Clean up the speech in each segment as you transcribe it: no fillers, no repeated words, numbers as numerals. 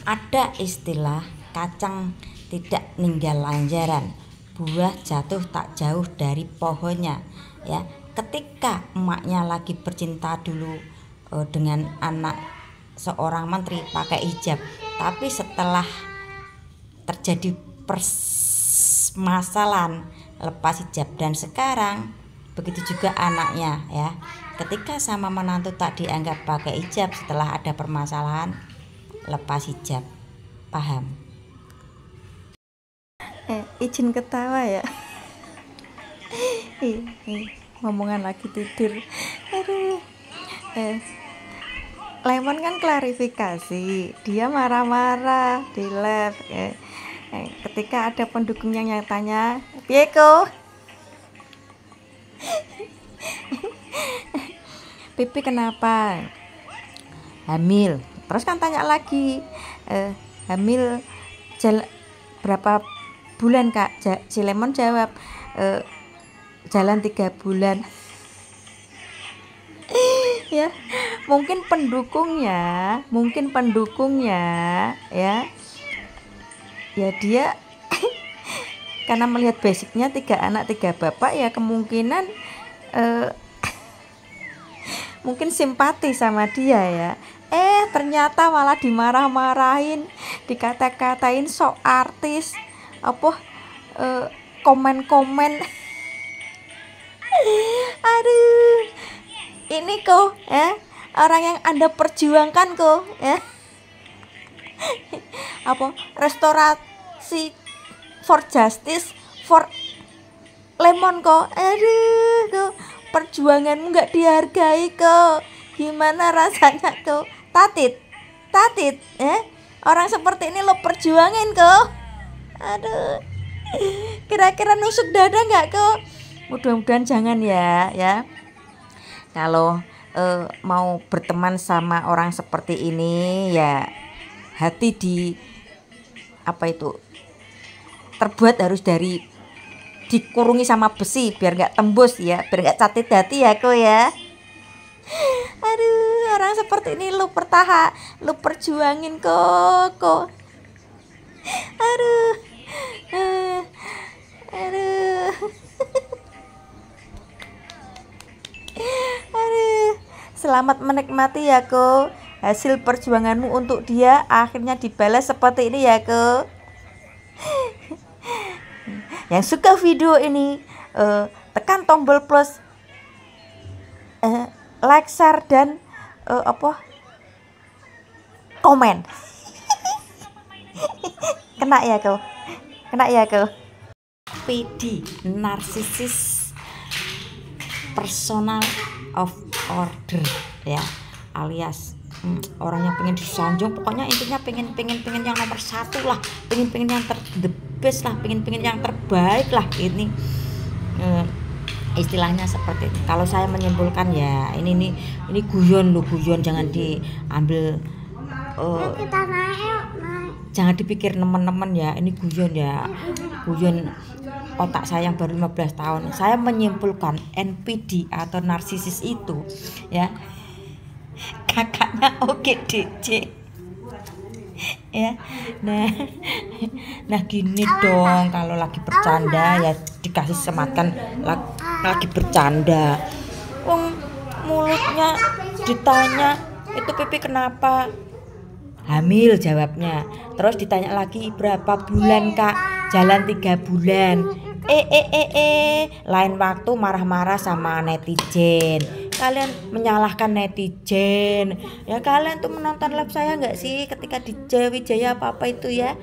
Ada istilah kacang tidak ninggal lanjaran, buah jatuh tak jauh dari pohonnya. Ya, ketika emaknya lagi bercinta dulu dengan anak seorang menteri pakai hijab, tapi setelah terjadi permasalahan lepas hijab, dan sekarang begitu juga anaknya ya. Ketika sama menantu tak dianggap pakai hijab, setelah ada permasalahan lepas hijab. Paham? Izin ketawa ya. Ngomongan lagi tidur. Aduh. Lemon kan klarifikasi, dia marah-marah di live. Ketika ada pendukungnya yang tanya, piye kok? Pipi kenapa? Hamil. Terus kan tanya lagi, hamil berapa bulan kak? Si Lemon jawab, jalan 3 bulan. Ya, mungkin pendukungnya ya dia karena melihat basicnya 3 anak 3 bapak, ya kemungkinan mungkin simpati sama dia ya. Ternyata malah dimarah-marahin, dikata-katain sok artis, komen-komen. Aduh, ini kok orang yang Anda perjuangkan kok restorasi for justice for Lemon kok. Aduh, kok perjuanganmu nggak dihargai kok. Gimana rasanya kok? Tatit orang seperti ini lo perjuangin kok. Aduh, kira-kira nusuk dada nggak kok? Mudah-mudahan jangan ya. Kalau mau berteman sama orang seperti ini, ya hati terbuat harus dikurungi sama besi biar nggak tembus ya, biar nggak sakit hati ya kok ya. Aduh, orang seperti ini lu perjuangin kok. Aduh. Selamat menikmati ya kok. Hasil perjuanganmu untuk dia akhirnya dibalas seperti ini ya kok. Yang suka video ini tekan tombol plus, like, share, dan komen. Kena ya kau. PD, narsisis personal of order ya, alias orang yang pengen disanjung, pokoknya intinya pengen yang nomor 1 lah, pengen yang the best lah, pengen yang terbaik lah. Ini istilahnya seperti itu. Kalau saya menyimpulkan ya, ini guyon, jangan diambil jangan dipikir teman-teman ya, ini guyon otak saya yang baru 15 tahun. Saya menyimpulkan NPD atau narsisis itu ya kakaknya OGDJ ya. Nah gini dong, kalau lagi bercanda ya dikasih sematkan lagi bercanda. Mulutnya ditanya, itu pipi kenapa? Hamil jawabnya. Terus ditanya lagi, berapa bulan kak? Jalan 3 bulan. Lain waktu marah-marah sama netizen. Kalian menyalahkan netizen ya. Kalian tuh menonton live saya nggak sih ketika di Wijaya apa itu ya?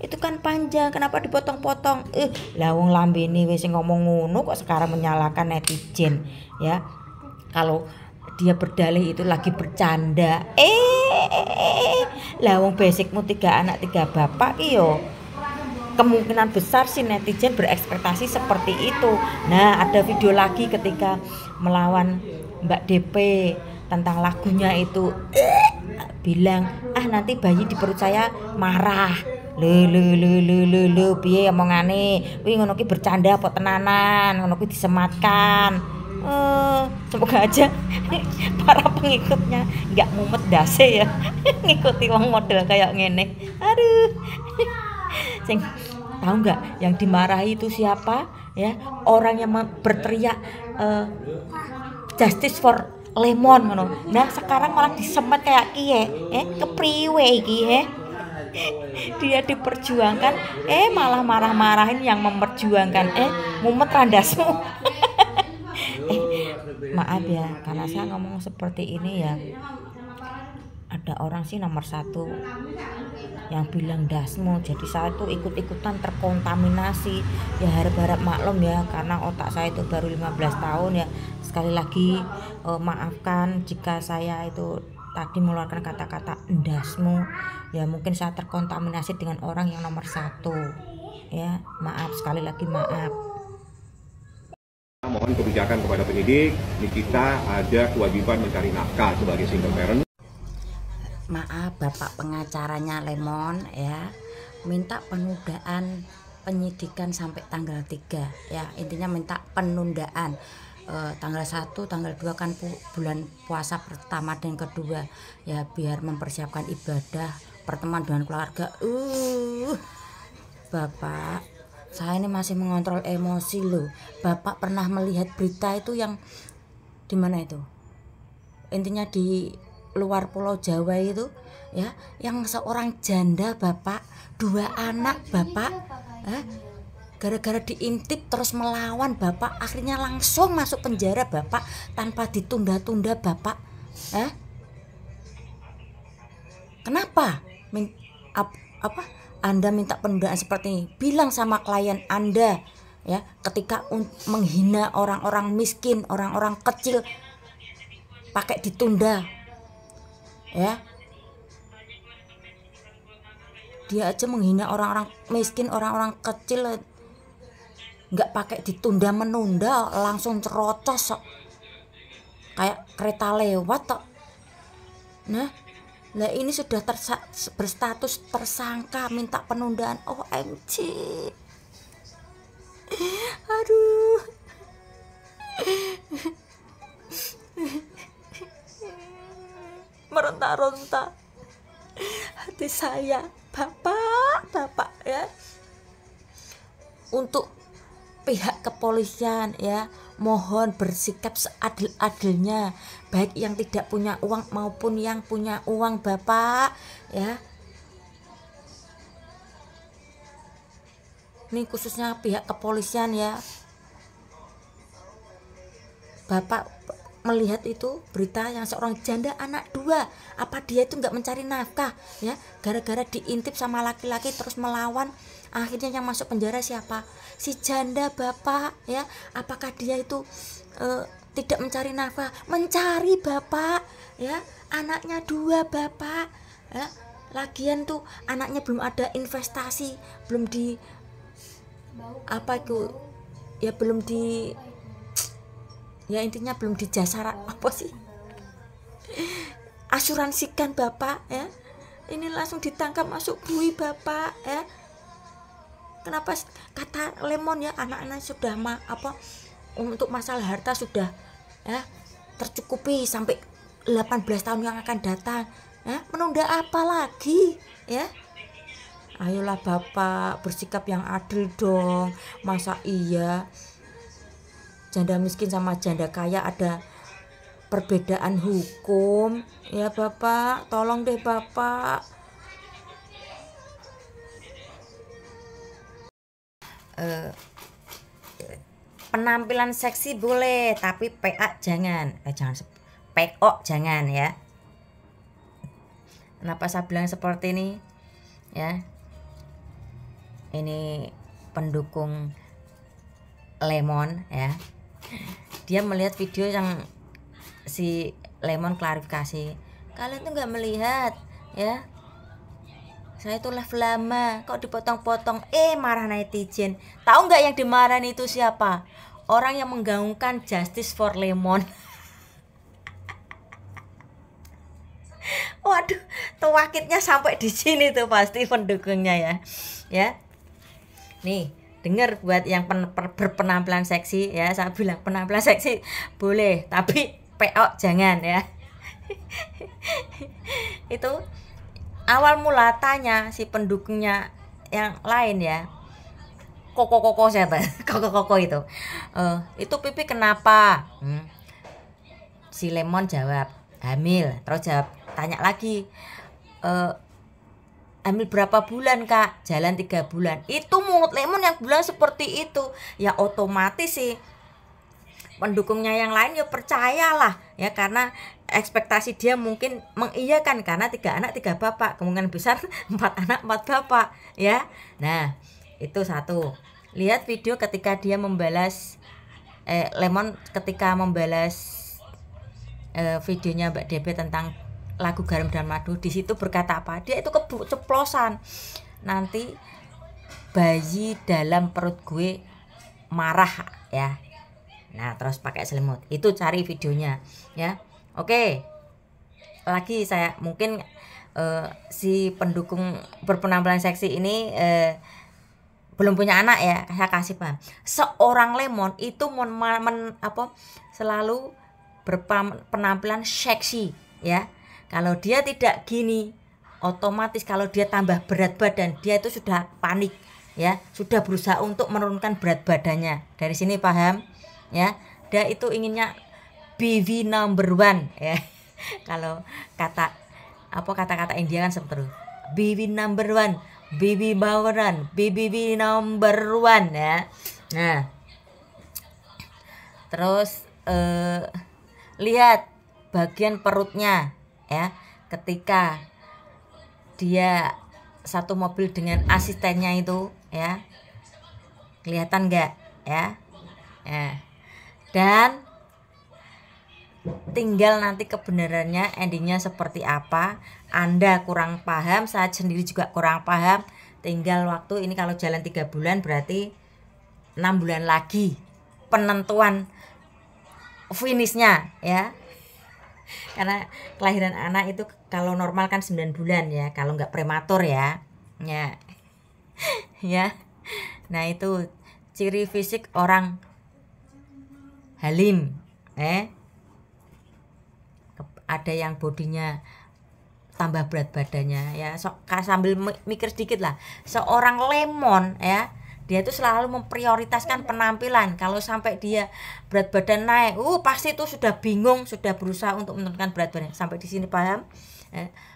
Itu kan panjang, kenapa dipotong-potong? Lah wong lambene wis ngomong ngono kok sekarang menyalahkan netizen ya. Kalau dia berdalih itu lagi bercanda. Lah wong basicmu 3 anak 3 bapak iyo, kemungkinan besar sih netizen berekspektasi seperti itu. Nah, ada video lagi ketika melawan Mbak DP tentang lagunya itu, bilang nanti bayi di perut saya marah. Piye omongane? Kuwi ngono ki bercanda apa tenanan? Ngono ki disematkan. Semoga aja para pengikutnya nggak mumet dase ya ngikuti wong model kayak ngene. Aduh. Sing tahu nggak yang dimarahi itu siapa ya? Orang yang berteriak justice for lemon ngono. Nah sekarang malah disemet kayak kie kepriwe iki dia diperjuangkan malah marah-marahin yang memperjuangkan mumet randasmu. Maaf ya karena saya ngomong seperti ini ya, ada orang sih nomor satu yang bilang dasmu, jadi saya tuh ikut-ikutan terkontaminasi ya. Harap-harap maklum ya karena otak saya itu baru 15 tahun ya. Sekali lagi maafkan jika saya itu tadi mengeluarkan kata-kata endasmu ya, mungkin saya terkontaminasi dengan orang yang nomor satu ya. Maaf sekali lagi, maaf. Mohon kebijakan kepada penyidik, Nikita ada kewajiban mencari nafkah sebagai single parent. Maaf Bapak pengacaranya Lemon ya, minta penundaan penyidikan sampai tanggal 3 ya. Intinya minta penundaan tanggal 1, tanggal 2 kan bulan puasa pertama dan kedua ya, biar mempersiapkan ibadah pertemuan dengan keluarga. Bapak, saya ini masih mengontrol emosi loh. Bapak pernah melihat berita itu yang di mana itu? Intinya di luar Pulau Jawa itu ya, yang seorang janda Bapak, 2 anak Bapak, gara-gara diintip terus melawan Bapak, akhirnya langsung masuk penjara Bapak tanpa ditunda-tunda Bapak. Kenapa? Anda minta penundaan seperti ini? Bilang sama klien Anda ya, ketika menghina orang-orang miskin, orang-orang kecil pakai ditunda ya. Dia aja menghina orang-orang miskin, orang-orang kecil nggak pakai ditunda menunda, langsung cerocos kayak kereta lewat tok. Nah lah ini sudah berstatus tersangka, minta penundaan. OMG. Aduh. Meronta-ronta hati saya, Bapak ya. Untuk pihak kepolisian ya, mohon bersikap seadil-adilnya, baik yang tidak punya uang maupun yang punya uang Bapak ya. Ini khususnya pihak kepolisian ya. Bapak melihat itu berita yang seorang janda anak 2, apa dia itu nggak mencari nafkah ya, gara-gara diintip sama laki-laki terus melawan, akhirnya yang masuk penjara siapa? Si janda Bapak ya. Apakah dia itu tidak mencari nafkah? Mencari Bapak ya, anaknya 2 Bapak ya. Lagian tuh anaknya belum ada investasi, belum di apa itu ya, belum di ya, intinya belum dijasar apa sih, asuransikan Bapak ya. Ini langsung ditangkap masuk bui Bapak ya. Kenapa kata Lemon ya, anak-anak sudah untuk masalah harta sudah ya tercukupi sampai 18 tahun yang akan datang ya. Menunda apa lagi ya? Ayolah Bapak bersikap yang adil dong. Masa iya janda miskin sama janda kaya ada perbedaan hukum ya Bapak? Tolong deh Bapak. Penampilan seksi boleh, tapi PA jangan. PO jangan ya. Kenapa saya bilang seperti ini ya? Ini pendukung Lemon ya. Dia melihat video yang si Lemon klarifikasi. Kalian tuh nggak melihat ya, saya itu live lama kok dipotong-potong, marah netizen. Tahu nggak yang dimarahin itu siapa? Orang yang menggaungkan justice for Lemon. Waduh, tuakitnya sampai di sini tuh pasti pendukungnya ya. Ya. Nih, dengar buat yang berpenampilan seksi ya, saya bilang penampilan seksi boleh tapi PO jangan ya. Itu awal mula tanya si pendukungnya yang lain ya, koko siapa? Koko itu pipi kenapa? Si Lemon jawab hamil. Terus jawab, tanya lagi, hamil berapa bulan kak? Jalan 3 bulan. Itu mulut Lemon yang bilang seperti itu. Ya otomatis sih pendukungnya yang lain ya percayalah ya, karena ekspektasi dia mungkin mengiyakan karena 3 anak 3 bapak, kemungkinan besar 4 anak 4 bapak ya. Nah itu satu. Lihat video ketika dia membalas Lemon ketika membalas videonya Mbak Debe tentang lagu Garam dan Madu. Di situ berkata apa? Dia itu keceplosan, nanti bayi dalam perut gue marah ya. Nah terus pakai selimut. Itu cari videonya ya. Oke, lagi saya mungkin si pendukung berpenampilan seksi ini belum punya anak ya, saya kasih paham. Seorang Lemon itu selalu berpenampilan seksi ya. Kalau dia tidak gini, otomatis kalau dia tambah berat badan, dia itu sudah panik ya, sudah berusaha untuk menurunkan berat badannya. Dari sini paham ya, dia itu inginnya BB number 1 ya. Kalau kata-kata India kan seperti itu, BB number 1, BB baweran, BB number 1 ya. Nah terus lihat bagian perutnya ya, ketika dia satu mobil dengan asistennya itu ya, kelihatan enggak ya? Dan tinggal nanti kebenarannya endingnya seperti apa. Anda kurang paham, saya sendiri juga kurang paham. Tinggal waktu ini, kalau jalan 3 bulan berarti 6 bulan lagi penentuan finishnya ya. Karena kelahiran anak itu kalau normal kan 9 bulan ya, kalau nggak prematur ya. Ya. Nah itu ciri fisik orang halim. Ada yang bodinya tambah berat badannya ya. Sambil mikir sedikit lah, seorang Lemon ya, dia itu selalu memprioritaskan penampilan. Kalau sampai dia berat badan naik, pasti itu sudah bingung, sudah berusaha untuk menurunkan berat badan. Sampai di sini paham?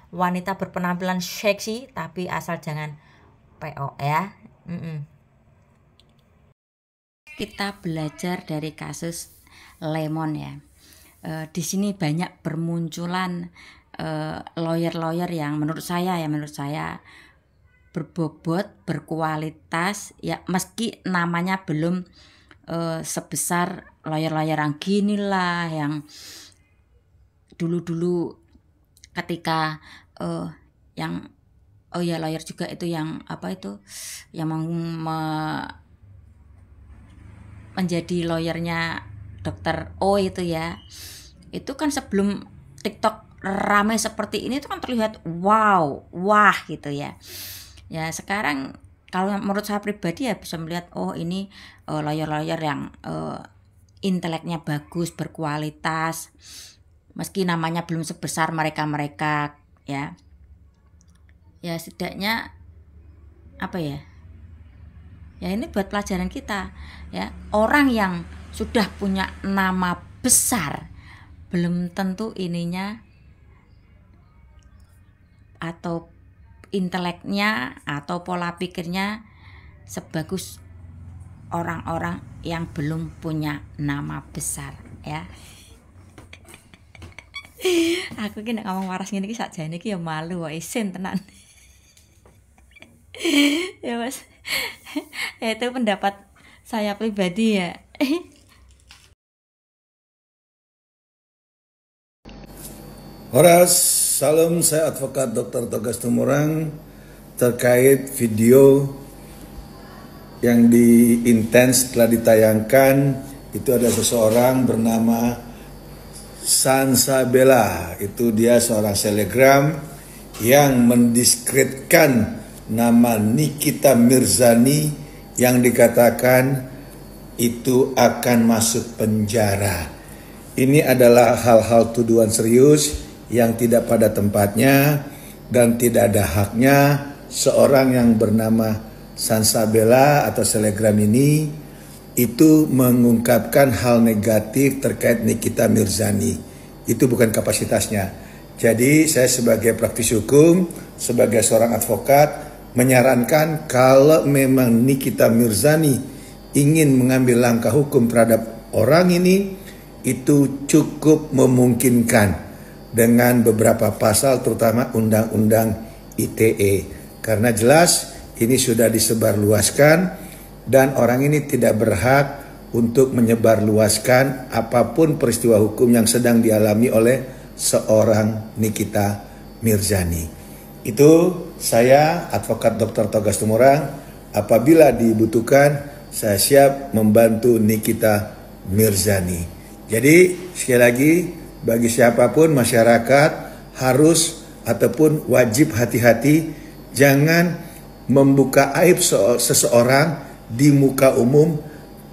Wanita berpenampilan seksi tapi asal jangan PO ya. Kita belajar dari kasus Lemon ya. Di sini banyak bermunculan lawyer-lawyer yang menurut saya berbobot, berkualitas ya, meski namanya belum sebesar lawyer-lawyer yang gini lah, yang dulu ketika lawyer juga itu yang yang menjadi lawyernya Dokter O itu ya. Itu kan sebelum TikTok ramai seperti ini itu kan terlihat wah gitu ya. Ya sekarang kalau menurut saya pribadi ya bisa melihat ini lawyer-lawyer yang inteleknya bagus, berkualitas, meski namanya belum sebesar mereka ya. Ya setidaknya ya ini buat pelajaran kita ya. Orang yang sudah punya nama besar belum tentu ininya atau inteleknya atau pola pikirnya sebagus orang-orang yang belum punya nama besar ya. Aku ki nek ngomong waras ngene iki sakjane iki ya malu wae isin tenan. Ya Mas. Itu pendapat saya pribadi ya. Horas, salam, saya advokat Dr. Togas Tumorang terkait video yang intens telah ditayangkan. Itu ada seseorang bernama Sansabella, itu dia seorang selegram yang mendiskreditkan nama Nikita Mirzani yang dikatakan itu akan masuk penjara. Ini adalah hal-hal tuduhan serius yang tidak pada tempatnya dan tidak ada haknya seorang yang bernama Sansabela atau selegram ini itu mengungkapkan hal negatif terkait Nikita Mirzani. Itu bukan kapasitasnya. Jadi saya sebagai praktisi hukum, sebagai seorang advokat menyarankan kalau memang Nikita Mirzani ingin mengambil langkah hukum terhadap orang ini, itu cukup memungkinkan dengan beberapa pasal terutama Undang-Undang ITE. Karena jelas ini sudah disebarluaskan dan orang ini tidak berhak untuk menyebarluaskan apapun peristiwa hukum yang sedang dialami oleh seorang Nikita Mirzani. Itu saya, advokat Dr. Togas Tumorang, apabila dibutuhkan saya siap membantu Nikita Mirzani. Jadi sekali lagi bagi siapapun masyarakat harus ataupun wajib hati-hati jangan membuka aib seseorang di muka umum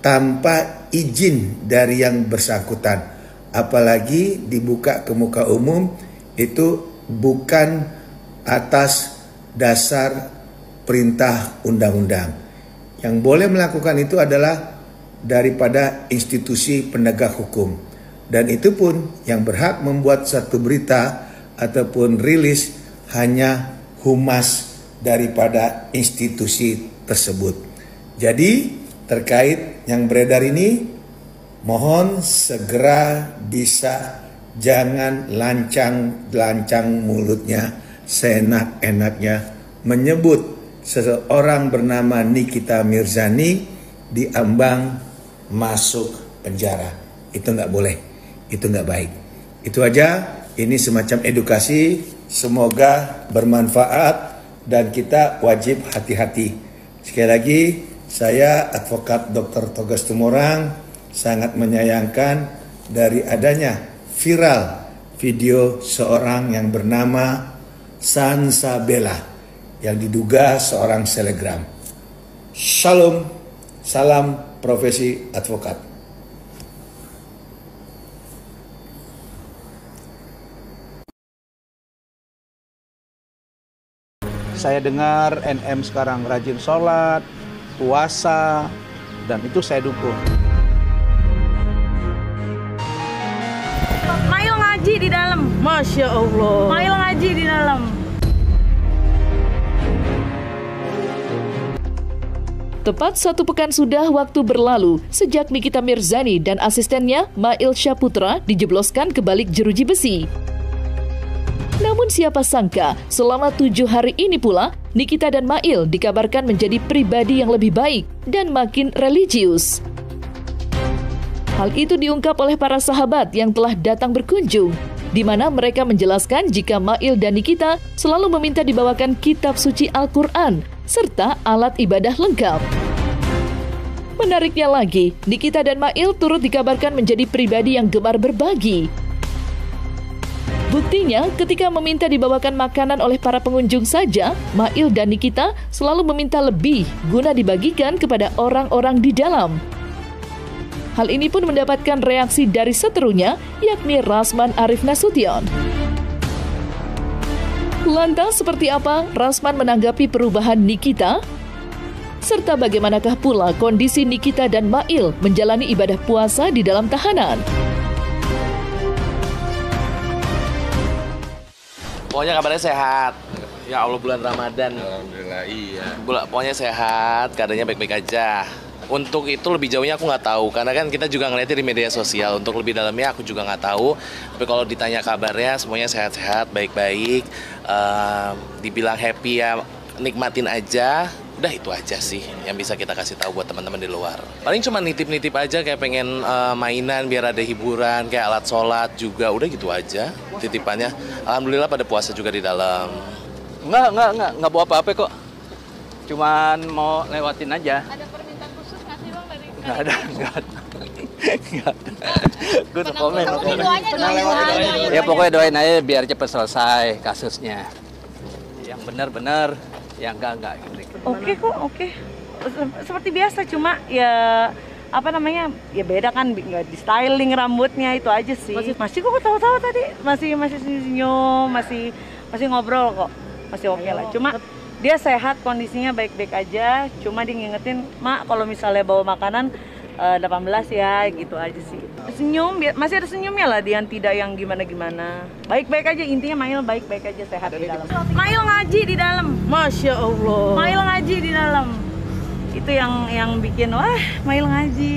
tanpa izin dari yang bersangkutan. Apalagi dibuka ke muka umum itu bukan atas dasar perintah undang-undang. Yang boleh melakukan itu adalah daripada institusi penegak hukum. Dan itu pun yang berhak membuat satu berita ataupun rilis hanya humas daripada institusi tersebut. Jadi terkait yang beredar ini, mohon segera bisa jangan lancang mulutnya seenak-enaknya menyebut seseorang bernama Nikita Mirzani diambang masuk penjara. Itu nggak boleh, itu nggak baik. Itu aja, ini semacam edukasi, semoga bermanfaat dan kita wajib hati-hati. Sekali lagi, saya advokat Dr. Togas Tumorang sangat menyayangkan dari adanya viral video seorang yang bernama Sansabela yang diduga seorang selegram. Shalom, salam profesi advokat. Saya dengar NM sekarang rajin sholat, puasa, dan itu saya dukung. Mail ngaji di dalam. Masya Allah. Mail ngaji di dalam. Tepat 1 pekan sudah waktu berlalu sejak Nikita Mirzani dan asistennya Mail Syaputra dijebloskan ke balik jeruji besi. Namun siapa sangka selama 7 hari ini pula Nikita dan Mail dikabarkan menjadi pribadi yang lebih baik dan makin religius. Hal itu diungkap oleh para sahabat yang telah datang berkunjung, di mana mereka menjelaskan jika Mail dan Nikita selalu meminta dibawakan kitab suci Al-Quran serta alat ibadah lengkap. Menariknya lagi, Nikita dan Mail turut dikabarkan menjadi pribadi yang gemar berbagi. Buktinya, ketika meminta dibawakan makanan oleh para pengunjung saja, Mail dan Nikita selalu meminta lebih guna dibagikan kepada orang-orang di dalam. Hal ini pun mendapatkan reaksi dari seterunya, yakni Rasman Arif Nasution. Lantas seperti apa Rasman menanggapi perubahan Nikita? Serta bagaimanakah pula kondisi Nikita dan Mail menjalani ibadah puasa di dalam tahanan? Pokoknya kabarnya sehat. Ya Allah, bulan Ramadan. Alhamdulillah, iya. Pokoknya sehat, keadaannya baik-baik aja. Untuk itu lebih jauhnya aku nggak tahu, karena kan kita juga ngeliatnya di media sosial. Untuk lebih dalamnya aku juga nggak tahu. Tapi kalau ditanya kabarnya, semuanya sehat-sehat, baik-baik. Dibilang happy ya, nikmatin aja. Udah itu aja sih yang bisa kita kasih tahu buat teman-teman di luar. Paling cuma nitip-nitip aja kayak pengen mainan biar ada hiburan, kayak alat sholat juga. Udah gitu aja titipannya. Alhamdulillah pada puasa juga di dalam. Nggak bawa apa-apa kok. Cuman mau lewatin aja. Ada permintaan khusus nggak sih Bang dari? Nggak ada. Gue tuh komen. Doain. Ya pokoknya doain aja biar cepet selesai kasusnya. Yang benar-benar, yang enggak. Oke kok, oke. seperti biasa, cuma ya apa namanya, ya beda kan, nggak di styling rambutnya, itu aja sih. Masih kok tahu-tahu tadi, masih senyum, masih ngobrol kok, masih oke lah. Cuma dia sehat, kondisinya baik-baik aja, cuma dia ngingetin, Mak kalau misalnya bawa makanan 18 ya, gitu aja sih. Senyum, masih ada senyumnya lah, dia tidak yang gimana-gimana. Baik-baik aja, intinya Mail baik-baik aja, sehat di dalam. Mail ngaji di dalam. Masya Allah. Mail ngaji di dalam. Itu yang bikin, wah Mail ngaji.